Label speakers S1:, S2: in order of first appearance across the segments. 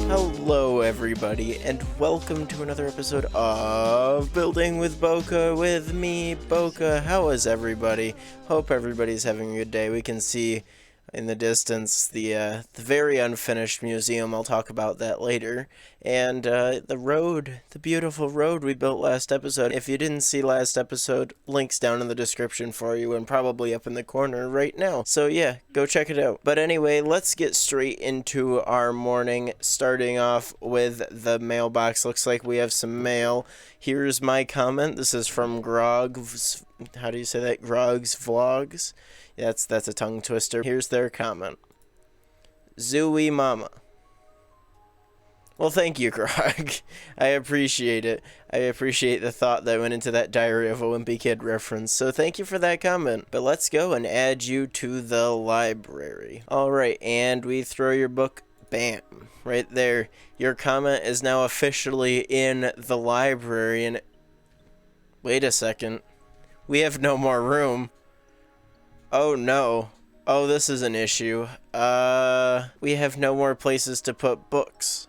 S1: Hello everybody, and welcome to another episode of Building with Boca with me, Boca. How is everybody? Hope everybody's having a good day. We can see in the distance the very unfinished museum. I'll talk about that later. And the road, the beautiful road we built last episode. If you didn't see last episode, links down in the description for you and probably up in the corner right now. So yeah, go check it out. But anyway, let's get straight into our morning, starting off with the mailbox. Looks like we have some mail. Here's my comment. This is from Grog's, how do you say that? Grog's Vlogs. That's a tongue twister. Here's their comment. Zooey mama. Well, thank you, Grog. I appreciate it. I appreciate the thought that went into that Diary of a Wimpy Kid reference. So thank you for that comment. But let's go and add you to the library. Alright, and we throw your book. Bam. Right there. Your comment is now officially in the library. And wait a second. We have no more room. Oh no. Oh, this is an issue. We have no more places to put books.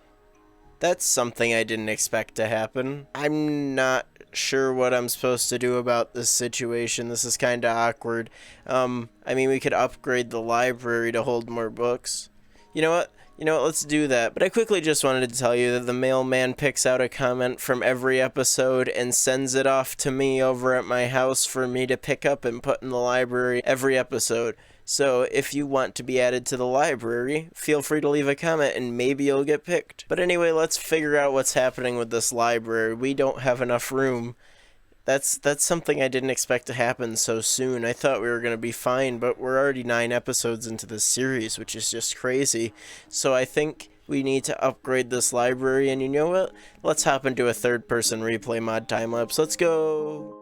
S1: That's something I didn't expect to happen. I'm not sure what I'm supposed to do about this situation. This is kind of awkward. I mean, we could upgrade the library to hold more books. You know what? Let's do that. But I quickly just wanted to tell you that the mailman picks out a comment from every episode and sends it off to me over at my house for me to pick up and put in the library every episode. So if you want to be added to the library, feel free to leave a comment and maybe you'll get picked. But anyway, let's figure out what's happening with this library. We don't have enough room. That's something I didn't expect to happen so soon. I thought we were going to be fine, but we're already 9 episodes into this series, which is just crazy. So I think we need to upgrade this library, and you know what? Let's hop into a third-person replay mod time-lapse. Let's go!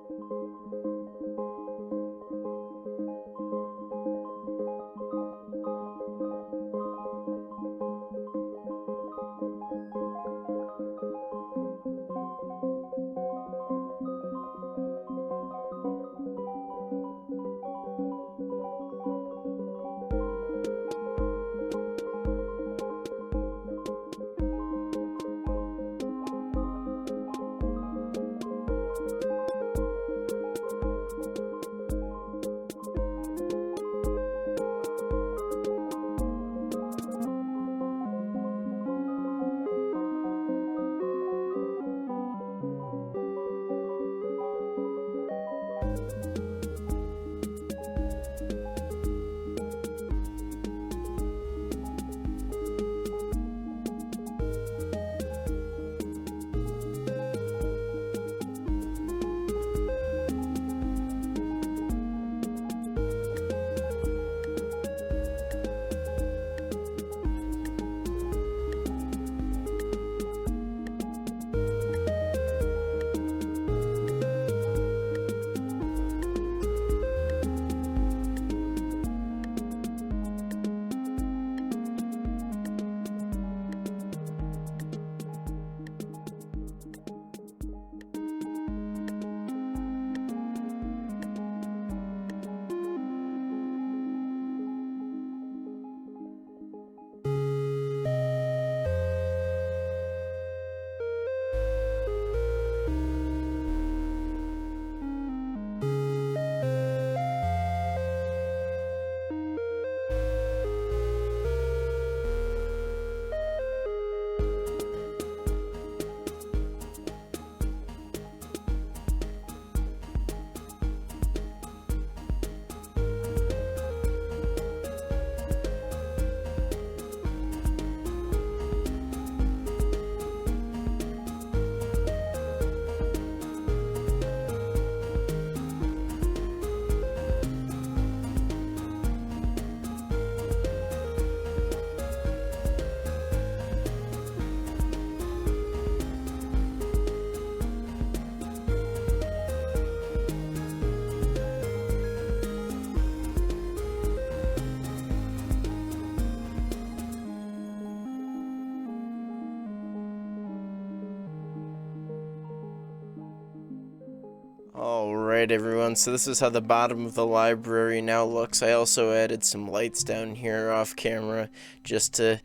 S1: Alright everyone, so this is how the bottom of the library now looks. I also added some lights down here off camera just to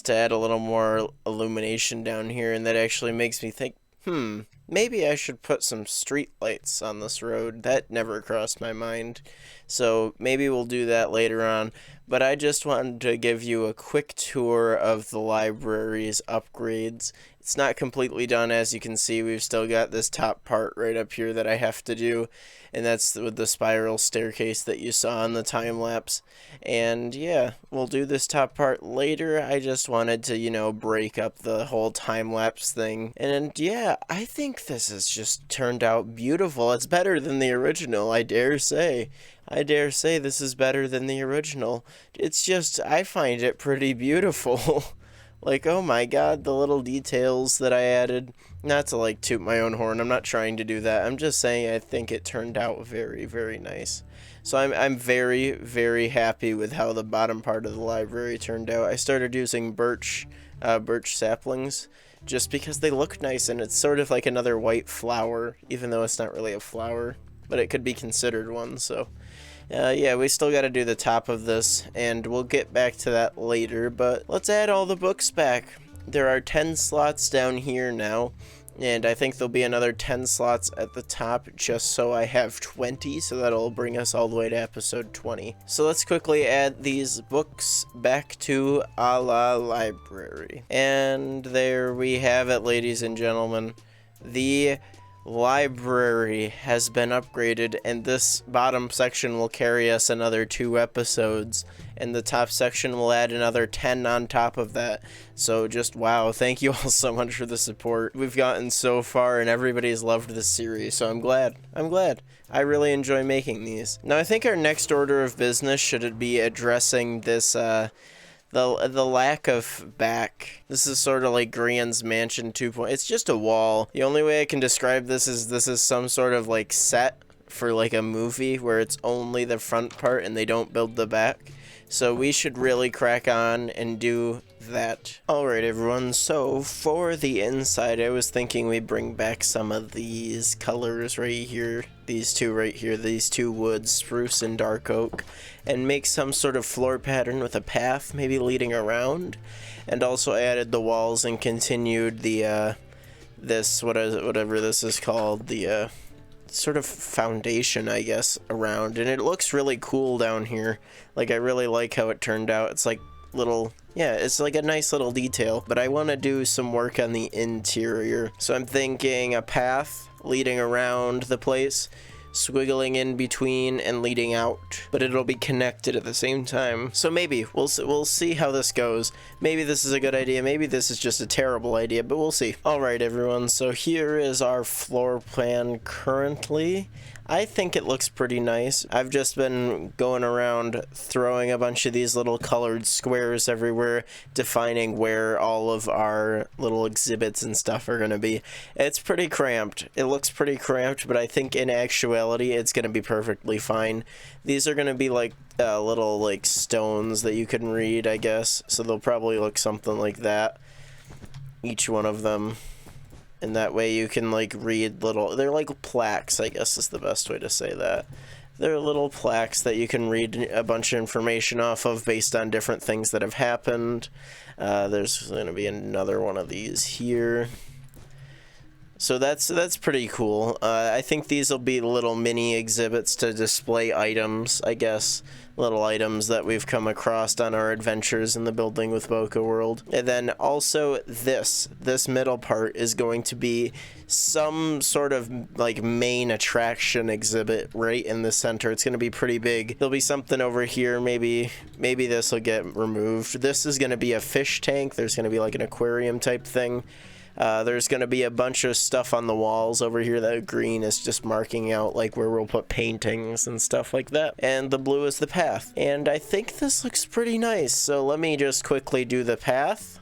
S1: add a little more illumination down here, and that actually makes me think, maybe I should put some street lights on this road. That never crossed my mind. So maybe we'll do that later on. But I just wanted to give you a quick tour of the library's upgrades. It's not completely done, as you can see. We've still got this top part right up here that I have to do, and that's with the spiral staircase that you saw in the time lapse. And yeah, we'll do this top part later. I just wanted to, you know, break up the whole time lapse thing. And yeah, I think this has just turned out beautiful. It's better than the original, I dare say. I dare say this is better than the original. It's just, I find it pretty beautiful. Like, oh my god, the little details that I added. Not to, like, toot my own horn. I'm not trying to do that. I'm just saying I think it turned out very, very nice. So I'm very, very happy with how the bottom part of the library turned out. I started using birch saplings just because they look nice, and it's sort of like another white flower, even though it's not really a flower, but it could be considered one, so... yeah, we still got to do the top of this, and we'll get back to that later, but let's add all the books back. There are 10 slots down here now, and I think there'll be another 10 slots at the top just so I have 20, so that'll bring us all the way to episode 20. So let's quickly add these books back to a la library. And there we have it, ladies and gentlemen. The library has been upgraded, and this bottom section will carry us another 2 episodes, and the top section will add another 10 on top of that. So just wow, thank you all so much for the support we've gotten so far, and everybody's loved this series, so I'm glad. I really enjoy making these. Now I think our next order of business should be addressing this the lack of back. This is sort of like Grian's Mansion 2.0. It's just a wall. The only way I can describe this is some sort of like set for like a movie where it's only the front part and they don't build the back. So we should really crack on and do that. Alright everyone, so for the inside, I was thinking we'd bring back some of these colors right here. These two right here, these two woods, spruce and dark oak, and make some sort of floor pattern with a path maybe leading around. And also added the walls and continued the, whatever this is called, the, sort of foundation, I guess, around, and it looks really cool down here. Like, I really like how it turned out. It's like little, yeah, it's like a nice little detail, but I want to do some work on the interior. So I'm thinking a path leading around the place, squiggling in between and leading out, but it'll be connected at the same time. So maybe we'll see how this goes. Maybe this is a good idea, maybe this is just a terrible idea, but we'll see. Alright everyone, so here is our floor plan currently. I think it looks pretty nice. I've just been going around throwing a bunch of these little colored squares everywhere, defining where all of our little exhibits and stuff are going to be. It's pretty cramped. It looks pretty cramped, but I think in actuality it's going to be perfectly fine. These are going to be like little like stones that you can read, I guess, so they'll probably look something like that, each one of them. And that way you can, like, read little... They're like plaques, I guess is the best way to say that. They're little plaques that you can read a bunch of information off of based on different things that have happened. There's going to be another one of these here. So that's pretty cool. I think these will be little mini exhibits to display items, I guess. Little items that we've come across on our adventures in the Building with Boca world. And then also this middle part is going to be some sort of like main attraction exhibit right in the center. It's going to be pretty big. There'll be something over here. Maybe this will get removed. This is going to be a fish tank. There's going to be like an aquarium type thing. There's going to be a bunch of stuff on the walls over here. That green is just marking out like where we'll put paintings and stuff like that. And the blue is the path. And I think this looks pretty nice. So let me just quickly do the path.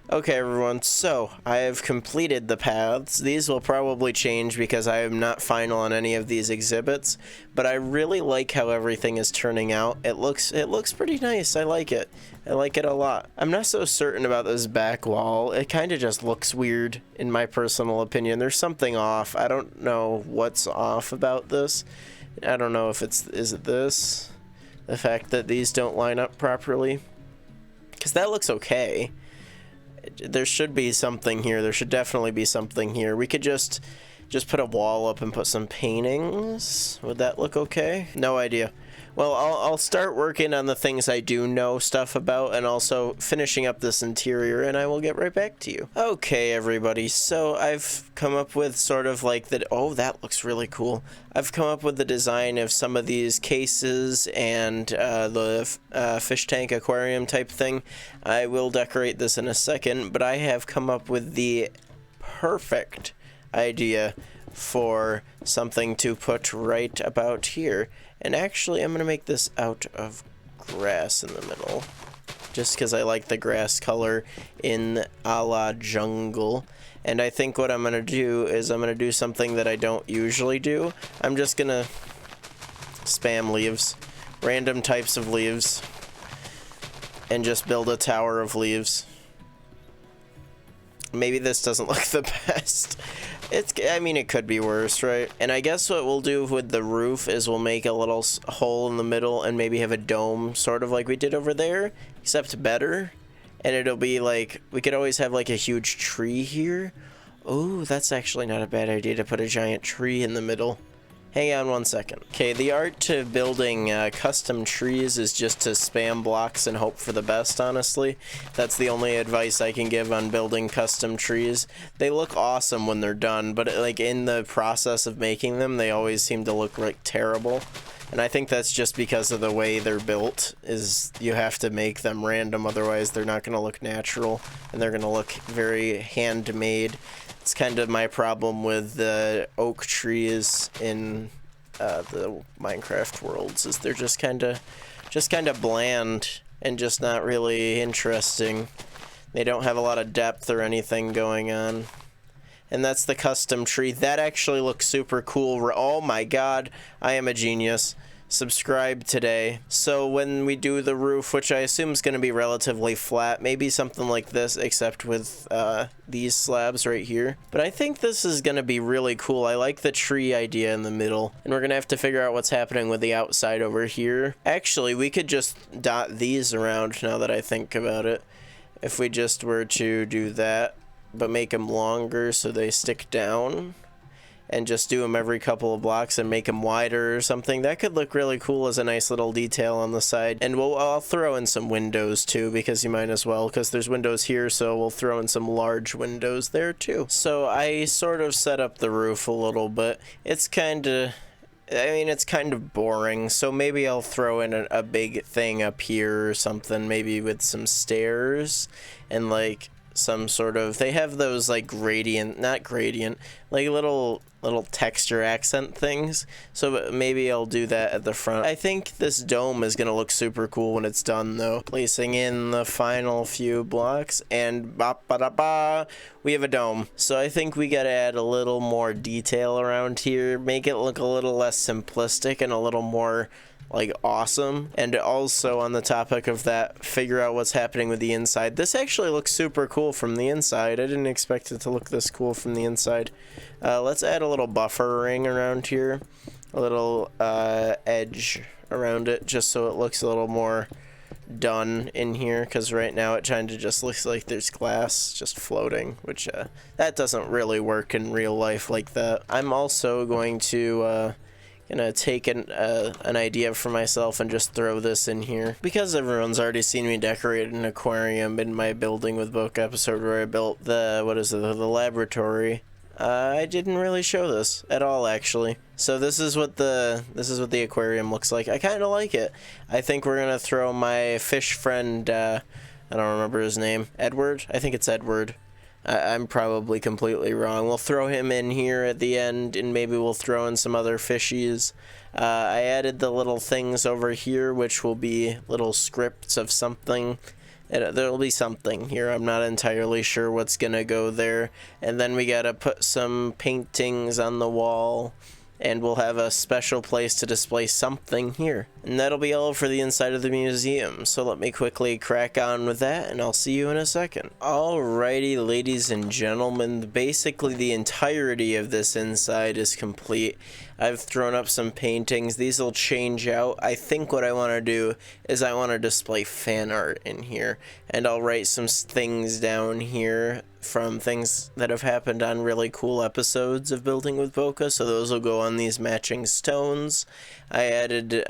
S1: Okay, everyone, so I have completed the paths. These will probably change because I am not final on any of these exhibits, but I really like how everything is turning out. It looks pretty nice. I like it. I like it a lot. I'm not so certain about this back wall. It kind of just looks weird, in my personal opinion. There's something off. I don't know what's off about this. I don't know if is it this? The fact that these don't line up properly? Because that looks okay. There should be something here. There should definitely be something here. We could just put a wall up and put some paintings. Would that look okay? No idea. Well, I'll start working on the things I do know stuff about and also finishing up this interior, and I will get right back to you. Okay, everybody, so I've come up with sort of like the... Oh, that looks really cool. I've come up with the design of some of these cases and the fish tank aquarium type thing. I will decorate this in a second, but I have come up with the perfect idea for something to put right about here. And actually, I'm going to make this out of grass in the middle, just because I like the grass color in a la jungle. And I think what I'm going to do is I'm going to do something that I don't usually do. I'm just going to spam leaves, random types of leaves, and just build a tower of leaves. Maybe this doesn't look the best. I mean, it could be worse, right? And I guess what we'll do with the roof is we'll make a little hole in the middle and maybe have a dome, sort of like we did over there, except better. And it'll be like, we could always have like a huge tree here. Oh, that's actually not a bad idea to put a giant tree in the middle. Hang on one second. Okay, the art to building custom trees is just to spam blocks and hope for the best, honestly. That's the only advice I can give on building custom trees. They look awesome when they're done, but like in the process of making them, they always seem to look like terrible. And I think that's just because of the way they're built, is you have to make them random, otherwise they're not going to look natural, and they're going to look very handmade. It's kind of my problem with the oak trees in the Minecraft worlds, is they're just kind of bland and just not really interesting. They don't have a lot of depth or anything going on. And that's the custom tree. That actually looks super cool. Oh my god, I am a genius. Subscribe today. So when we do the roof, which I assume is going to be relatively flat, maybe something like this, except with these slabs right here. But I think this is going to be really cool. I like the tree idea in the middle. And we're going to have to figure out what's happening with the outside over here. Actually, we could just dot these around now that I think about it. If we just were to do that, but make them longer so they stick down, and just do them every couple of blocks and make them wider or something. That could look really cool as a nice little detail on the side. And I'll throw in some windows too, because you might as well, because there's windows here, so we'll throw in some large windows there too. So I sort of set up the roof a little bit. It's kind of boring, so maybe I'll throw in a big thing up here or something, maybe with some stairs and like some sort of, they have those like not gradient, like little texture accent things, so maybe I'll do that at the front. I think this dome is gonna look super cool when it's done though. Placing in the final few blocks, and we have a dome. So I think we gotta add a little more detail around here, make it look a little less simplistic and a little more like awesome. And also on the topic of that, figure out what's happening with the inside. This actually looks super cool from the inside. I didn't expect it to look this cool from the inside. Let's add a little buffer ring around here, a little edge around it, just so it looks a little more done in here, because right now it kind of just looks like there's glass just floating, which that doesn't really work in real life like that. I'm also going to gonna take an idea for myself and just throw this in here, because everyone's already seen me decorate an aquarium in my Building with Boca episode where I built the the laboratory. I didn't really show this at all, actually. So this is what the aquarium looks like. I kind of like it. I think we're gonna throw my fish friend, I don't remember his name, Edward? I think it's Edward. I'm probably completely wrong. We'll throw him in here at the end, and maybe we'll throw in some other fishies. I added the little things over here, which will be little scripts of something. There'll be something here. I'm not entirely sure what's gonna go there. And then we gotta put some paintings on the wall, and we'll have a special place to display something here. And that'll be all for the inside of the museum. So let me quickly crack on with that, and I'll see you in a second. Alrighty, ladies and gentlemen, basically the entirety of this inside is complete. I've thrown up some paintings. These will change out. I think what I want to do is I want to display fan art in here, and I'll write some things down here from things that have happened on really cool episodes of Building with Boca, so those will go on these matching stones. I added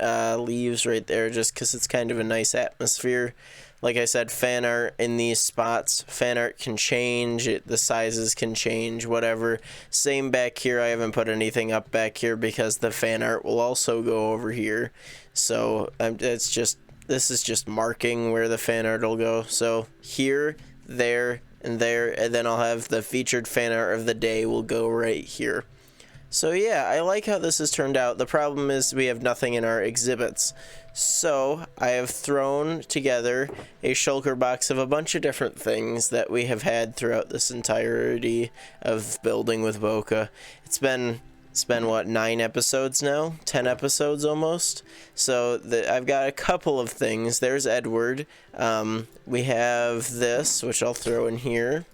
S1: leaves right there just because it's kind of a nice atmosphere. Like I said, fan art in these spots. Fan art can change, the sizes can change, whatever. Same back here. I haven't put anything up back here because the fan art will also go over here. So this is just marking where the fan art will go. So here, there, and there, and then I'll have the featured fan art of the day will go right here. So yeah, I like how this has turned out. The problem is we have nothing in our exhibits. So I have thrown together a shulker box of a bunch of different things that we have had throughout this entirety of Building with Boca. It's been what, 9 episodes now? 10 episodes almost? So I've got a couple of things. There's Edward. We have this, which I'll throw in here.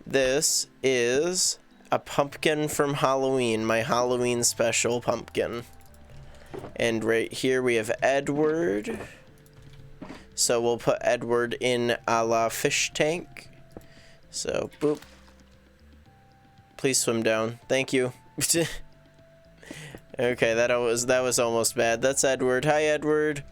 S1: This is a pumpkin from Halloween, my Halloween special pumpkin. And right here we have Edward. So we'll put Edward in a la fish tank. So, boop. Please swim down. Thank you. Okay, that was almost bad. That's Edward. Hi, Edward.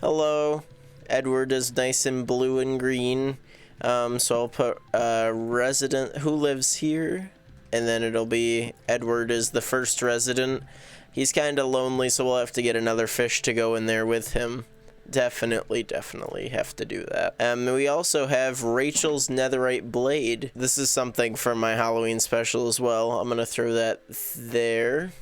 S1: Hello. Edward is nice and blue and green. So I'll put resident who lives here. And then it'll be Edward is the first resident. He's kind of lonely, so we'll have to get another fish to go in there with him. Definitely have to do that. We also have Rachel's netherite blade. This is something from my Halloween special as well. I'm going to throw that there.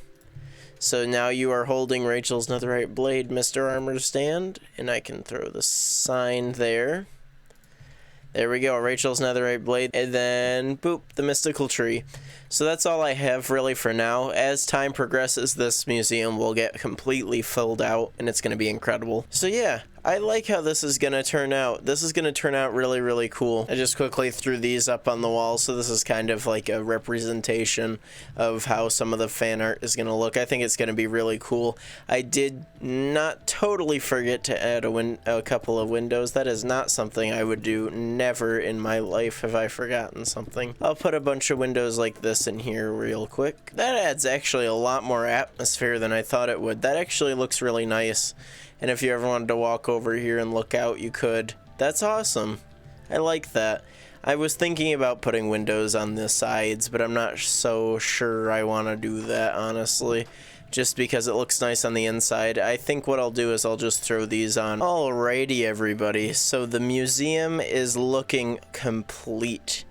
S1: So now you are holding Rachel's netherite blade, Mr. Armor Stand. And I can throw the sign there. There we go, Rachel's netherite blade, and then, boop, the mystical tree. So that's all I have really for now. As time progresses, this museum will get completely filled out, and it's going to be incredible. So yeah, I like how this is going to turn out. This is going to turn out really, really cool. I just quickly threw these up on the wall, so this is kind of like a representation of how some of the fan art is going to look. I think it's going to be really cool. I did not totally forget to add a couple of windows. That is not something I would do. Never in my life have I forgotten something. I'll put a bunch of windows like this in here real quick. That adds actually a lot more atmosphere than I thought it would. That actually looks really nice. And if you ever wanted to walk over here and look out, you could. That's awesome. I like that. I was thinking about putting windows on the sides, but I'm not so sure I want to do that, honestly. Just because it looks nice on the inside. I think what I'll do is I'll just throw these on. Alrighty, everybody. So the museum is looking complete.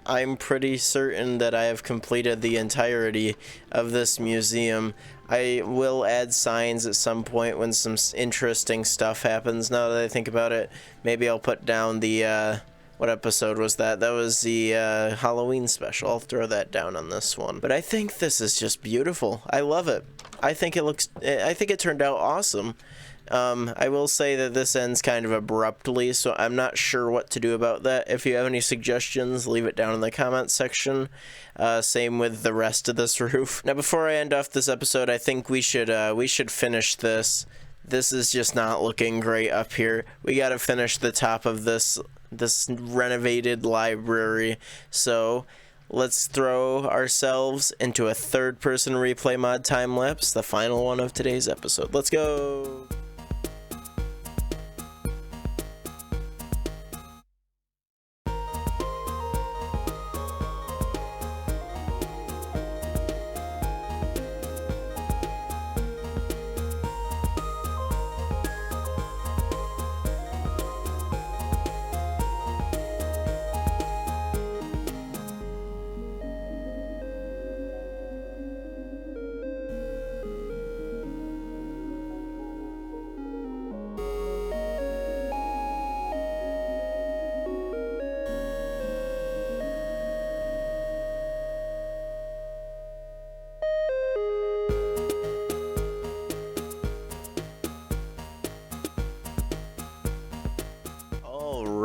S1: I'm pretty certain that I have completed the entirety of this museum. I will add signs at some point when some interesting stuff happens. Now that I think about it, maybe I'll put down the, what episode was that? That was the Halloween special. I'll throw that down on this one. But I think this is just beautiful. I love it. I think it turned out awesome. I will say that this ends kind of abruptly, so I'm not sure what to do about that. If you have any suggestions, leave it down in the comments section. Same with the rest of this roof. Now, before I end off this episode, I think we should finish this. This is just not looking great up here. We gotta finish the top of this renovated library. So let's throw ourselves into a third-person replay mod time-lapse, the final one of today's episode. Let's go!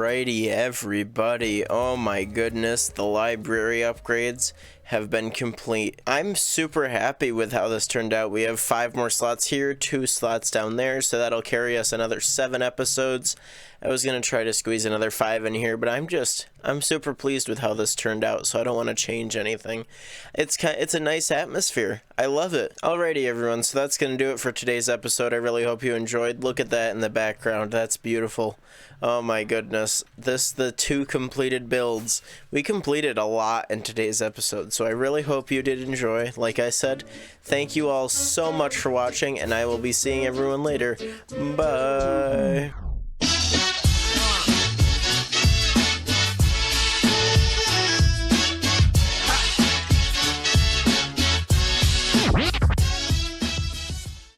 S1: Alrighty, everybody. Oh my goodness, the library upgrades have been complete. I'm super happy with how this turned out. We have 5 more slots here, 2 slots down there, so that'll carry us another 7 episodes. I was gonna try to squeeze another 5 in here, but I'm super pleased with how this turned out, so I don't want to change anything. It's a nice atmosphere. I love it. Alrighty, everyone, so that's gonna do it for today's episode. I really hope you enjoyed. Look at that in the background. That's beautiful. Oh my goodness. The 2 completed builds. We completed a lot in today's episode, so I really hope you did enjoy. Like I said, thank you all so much for watching, and I will be seeing everyone later. Bye.